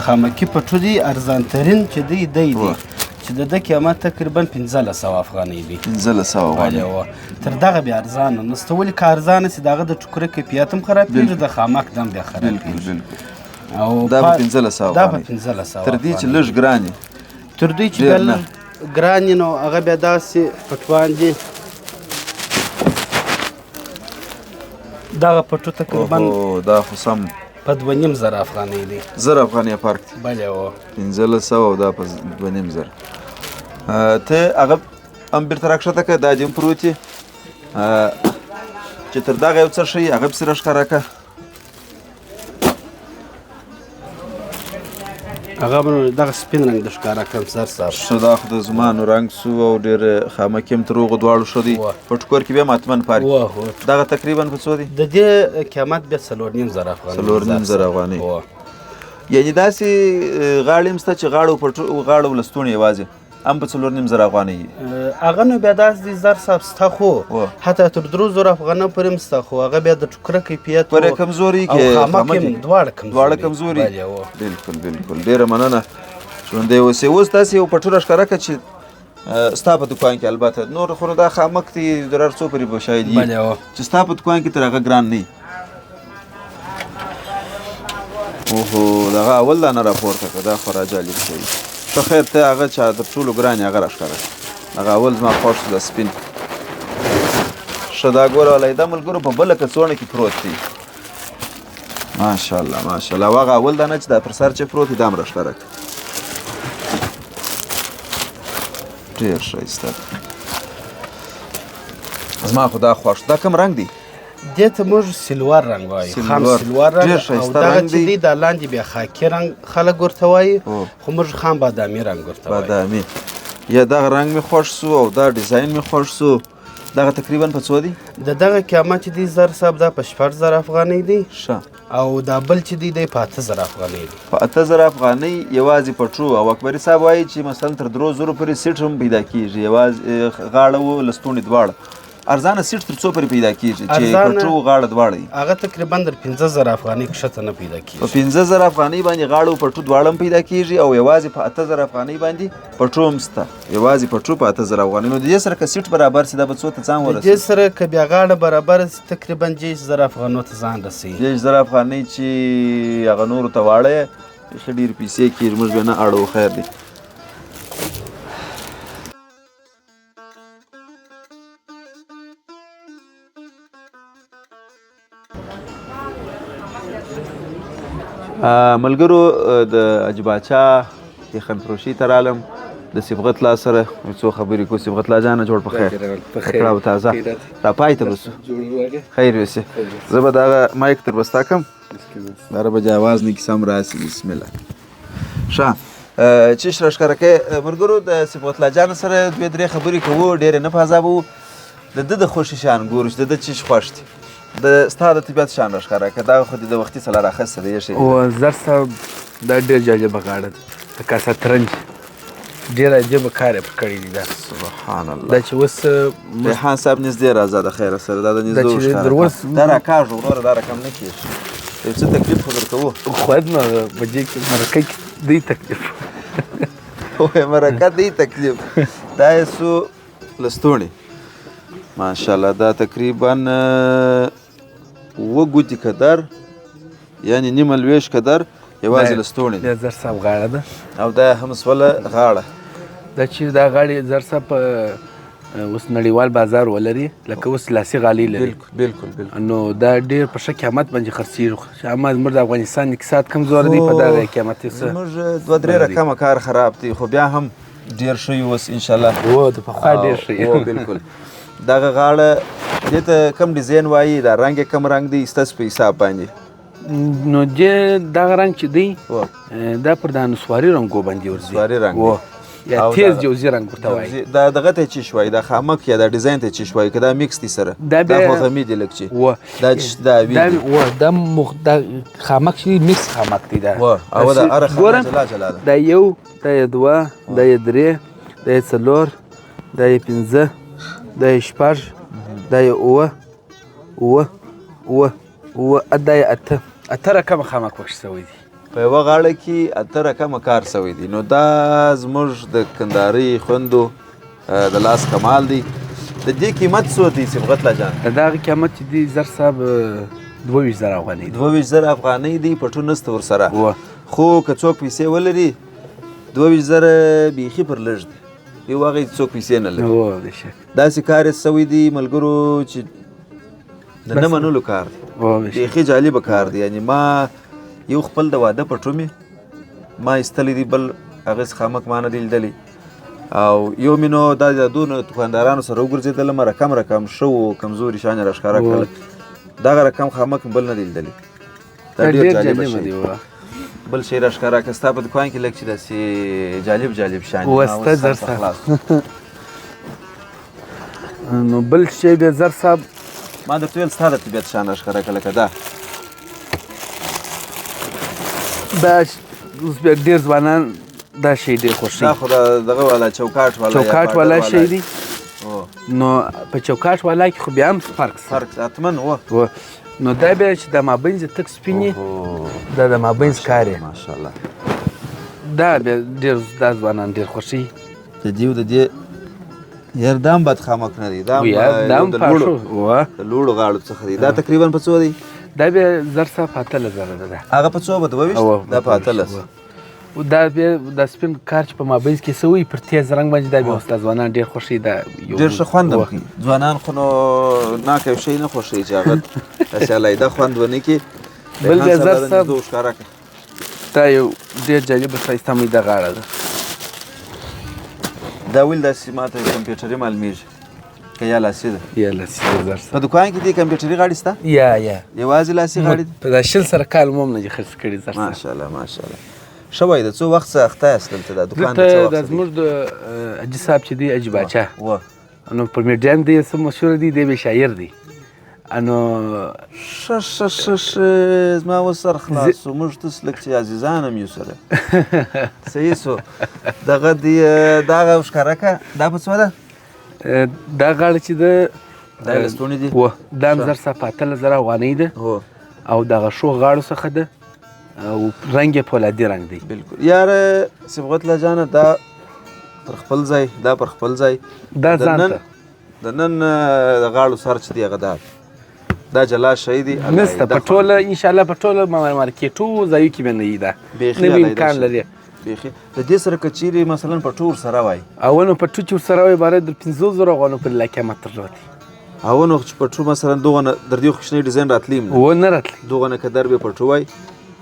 خامکي پټو دی ارزانترین چې دی دی چې د ده قیمت تقریبا 1500 افغانۍ دی 1500 افغانۍ تر دغه بیا ارزانه نسته ولې که ارزانه سي د هغه د ټوکره کیفیت هم خرابېږي د خامک دم بیا خرابېږي او دا به 1500 افغانۍ تر دې چې لږ ګران تر دوی چې بیا لږ ګران نو هغه بیا داسې پټوان دي دغه پټو تقریبا دا خو سم په 2500 افغانۍ دی 1000 افغانۍ فرق دی بله هو 1500 او دا په 2500 ته هغه هم بیرته راکښته کړه دا دې هم پروت یې چې تر دغه یو څه ښیي هغه پسې راښکاره کړه هغه به دغه سپین رنګ د ښکاره کړم سر صاحب ښه دا خو د زمانو رنګ سو او ډېر خامکي هم تر هغو دواړو ښه دی په ټوکر کې بیا ماتمن پارک دغه تقریبا په څو دی د دې قیمت بیا 4500 افغانۍ 4500 افغانۍ یعنې داسې غاړې هم شته چې غاړه ولستوڼې یوازې هم په 4500 افغانۍ هغه نو بیا داسې دی زر صاحب سته خو حتی تر 3000 افغانۍ پورې هم سته خو هغه بیا د ټوکره کیفیت پورې کمزوري او خامک هم دواړه کمزوري بلکل بلکل ډېره مننه ژوندی اوسې اوس داسې یو پټو راښکاره کړه چې ستا په دوکان کې البته نور خو نو دا خامک دی در هر څو پورې به شاید وي چې ستا په دوکان کې تر هغه ګران نه وي اوهو دغه اول دا نه راپورته کړه دا خو راجالب شوي ښه خیر ته هغه چې تر ټولو ګران یې هغه راښکاره هغه اول زما خوښ شو دا سپین ښه دا ګوره ولی دا ملګرو په بله کڅوړه کې پروت دی ماشاءالله ماشاءالله او هغه اول دا نه چې دا پر سر چې پروت دی دا هم راښکاره کړه ډېر ښایسته زما خو دا خوښ دا کوم رنګ دی دې ته موږ سلور رنګ وایو خام سلور رنګ او دغه چې دی دا لاندې بیا خاکي رنګ خلک ورته وایي خو موږ خام بادامي رنګ ورته وایو بادامي یا دغه رنګ مې خوښ سو او دا ډیزاین مې خوښ سو دغه تقریبا په څو دی د دغه قیمت چې دی زر صاحب دا په 6000 افغانۍ دی ښه او دا بل چې دی دی په 8000 افغانۍ دی په 8000 افغانۍ یوازې پټرو او اکبري صاحب وایي چې مثلا تر 3000 پورې سیټ هم پیدا کېږي یوازې غاړه و لستوڼي دواړه ارزانه سیټ تر څو پورې پیدا کېږي چې پټرو غاړه دواړه وي هغه تقریبا در 15000 افغانۍ کښته نه پیدا کېږي په 15000 افغانۍ باندې غاړه او پټرو دواړه هم پیدا کېږي او یوازې په 8000 افغانۍ باندې پټرو هم شته یوازې پټرو په 8000 افغانۍ نو د دې سره که سیټ برابر سي دا به څو ته ځان ورسوي د دې سره که بیا غاړه برابر سي تقریبا 10000 افغانیو ته ځان رسوي 10000 افغانۍ چې هغه نورو ته واړه ښه ډېرې پیسې کېږي موږ بیا نه اړو خیر دی ملګرو د حاجي باچا تیخن فروشي ته رالم د صبغت لا سره څو خبرې کو صبغت لا جانه جوړ په خیر کړه او تازه را پای ته بسو خیر وسه زه به دغه مایک تر بستا کم داره به جواز نه کیسم راسي بسم الله ښه چې شرشکره کې ملګرو د صبغت لا جانه سره دوه درې خبرې کوو ډېر نه فازابو د خوشي شان ګورو چې د چی خوښ دي د ستا د طبیعت شان راښکاره که دا خو د وختي سره راخسته دی یې او زر صاحب دا ډېر جالبه غاړه ده لکه شطرنج ډېر عجیبه کار یې په کړی دی دا سبحان الله دا چې اوس ریحان صاحب نږدې راځه د خیره سره دا د نږدې وښکاره دا راکاږو وروره دا رقم نه کېږي یو څه تکلیف خو درکوو خود نو په دې کې مرکه کې دی تکلیف وایي مرکه دی تکلیف دا یې څو لستوڼي ماشاءالله دا تقریبا 7 ګوتې قدر یعنې نیمه لویشت قدر یوازې لستوڼي دا زر صاحب غاړه ده او دا هم سوله غاړه دا چې دا غاړې زر صاحب اوس نړیوال بازار ولري لکه اوس لاسي غالۍ لري بالکل نو دا ډېر په ښه قیمت باندې خرڅېږي اما زموږ د افغانستان اقتصاد کمزور دی په دغه قیمت یې څه زموږ 2-3 رقمه کار خراب دی خو بیا هم ډېر ښه یو اوس انشاءالله د پخوا ډېر ښه بالکل دغه غاړه دې ته کم ډیزاین وایي دا رنګ یې کم رنګ دی ستاسو په حساب باندې نو دغه رنګ چې دی دا پر د نسواري رنګو باندې ورځي نسواري رنګ یا تیز جوزي رنګ ورته وایي. دا دغه ته چی شوي دا خامک یا دا ډیزاین ته چی شوي که دا میکس دي سره دا خو غمی دی لږ چې دا خامک چې میکس خامک دی دا او دا اره خامک جلا جلا ده. دا یو دا یې دوه دا یې درې دا یې څلور دا یې پنځه دا یې شپږ دا یې اووه دا یې اته رقمه خامک پکښې سوی دی. په یوه غاړه کې اته رقمه کار سوی دی. نو دا زموږ د کندهاري خویندو د لاس کمال دی. د دې قیمت څو دی صبغت الله جان؟ د هغې قیمت چې دی زر صاحب 22,000 افغانۍ دی. 22,000 افغانۍ دی پټو نسته ورسره. خو که څوک پیسې ولري 22,000 بیخي پر لږ دی. یو هغې څوک پیسې نه لري. داسې کار یې سوی دی ملګرو چې د نه منلو کار دی. بیخي جالبه کار دی. یعنې ما یو خپل د واده پټو مې ما ایستلی دی بل هغې څه خامک ما نه دی لیدلی او یو مې نو دا د دونه دوکاندارانو سره وګرځېدلم رقم ښه و کمزوري شان یې راښکاره کړل. دغه رقم خامک مې بل نه دی لیدلی. دا ډېر جالبه شی بل شی راښکاره کړه ستا په دوکان کې لږ چې داسې جالب شان وسته زر صاحب. نو بل شی بیا زر صاحب ما درته ویل ستا د طبیعت شان راښکاره کړه لکه دا اوس بیا ډېر ځوانان دا شی ډېر خوښوي. دا خو دغه والا چوکاټ والا شی دی. نو په چوکاټ والا کې خو بیا هم فرق حتمن و. نو دا بیا چې د مابینځ تک سپین دا د مابینځ کار یې ماشاءالله دا بیا ډېر دا ځوانان ډېر خوښوي. د دې یار دا هم بد خامک نه دی. دا هم د لوړو غاړو څخه دی. دا تقریبا په څو دی؟ دا بیا زر صاحب په 18,000 ده. هغه په څو به 22 دا په 18. دا بیا د سپین کار چې په مابینځ کې سوی پر تیز رنګ باندې دا بیا اوس ځوانان ډېر خوښوي. دا ډېر ښه خوند هم کوي. ځوانان خو نو ناک یو شی نه خوښوي چې هغه داسې علیحده خوند ونه کړي. بل بیا زر صاحب دا یو ډېر جالبه ښایسته میده غاړه ده. دا ولې داسې ماته کمپیوټري معلومېږي که یا لاسي ده؟ یا لاسي ده زر صاحب. په دوکان کې دې کمپیوټري غاړې شته؟ یا یوازې لاسي غاړې دي؟ په دا 20 سره کال مو هم نه دي خرڅ کړي زر صاحب. ماشاءالله ښه وایي. د څو وخت څخه اخته یاست دلته دا دوکان ته؟ دلته د زموږ د حاجي صاحب چې دی حاجي باچا نو په میډیم دی څه مشهور دی. دی به شاعر دی. نو ښه زما اوس سر خلاص و. موږ داسې لږ چې عزیزان هم یو سره صحیح سو. دغه دی دغه ښکاره که دا په څو ده؟ دا غاړه چې ده دا لستوڼي دي. دا هم زر صاحب په 18,000 افغانۍ ده او دغه ښو غاړو څخه ده او رنګ یې پولادي رنګ دی. بالکل یاره صبغت الله جانه دا پر خپل ځای دا پر خپل ځای دا ځان ته د نن د غاړو سر چې دی هغه دا جلا شی دی نسته په ټوله انشاءالله په ټوله مارکېټو ځایو کې به نه وي. دا نوي امکان لري بیخي. د دې سره که چیرې مثلا پټو ورسره وای او نو پټو چې ورسره وای باید د 15,000 افغانو پورې لا قیمت درلودی. او نو چې پټو مثلا دغه در دې کوچنی ډیزاین راتلی نه راتلی دغه نه کدر به پټو وای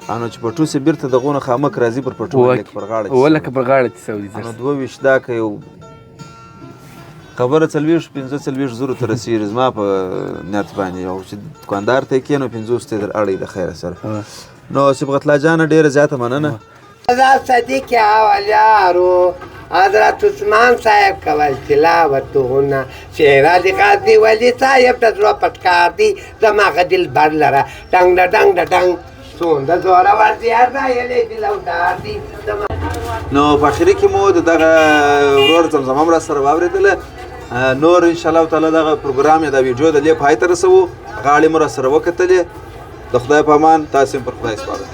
انو چې پټو سه بیرته دغه خامک راځي پر پټو باندې پر غاړه ولکه پر غاړه چې سعودي زر. نو 22 دا که یو خبره 40-45 زره ته رسېږي زما په نیت باندې. او چې دوکاندار ته کېنو 50 ته در اړی د خیره سره. نو صبغت الله جانه ډېره زیاته مننه. صدیق اولیارو حضرت عثمان صاحب کول تلاوتونه شعر علی قاضي ولی صاحب د زړه پټکار دی زما دل بر لره ډنګ څومره زوره ورځي هر ځای یې دل او دار دی. نو په اخري کې مو دغه ورور زمزم هم را سره واورېدله. نور انشاءالله تعالی دغه پروګرام یا د ویډیو د لیه پای ته رسوو. غاړې مو را سره وکتلې. د خدای په امان تاسې هم پر خدای سپارم.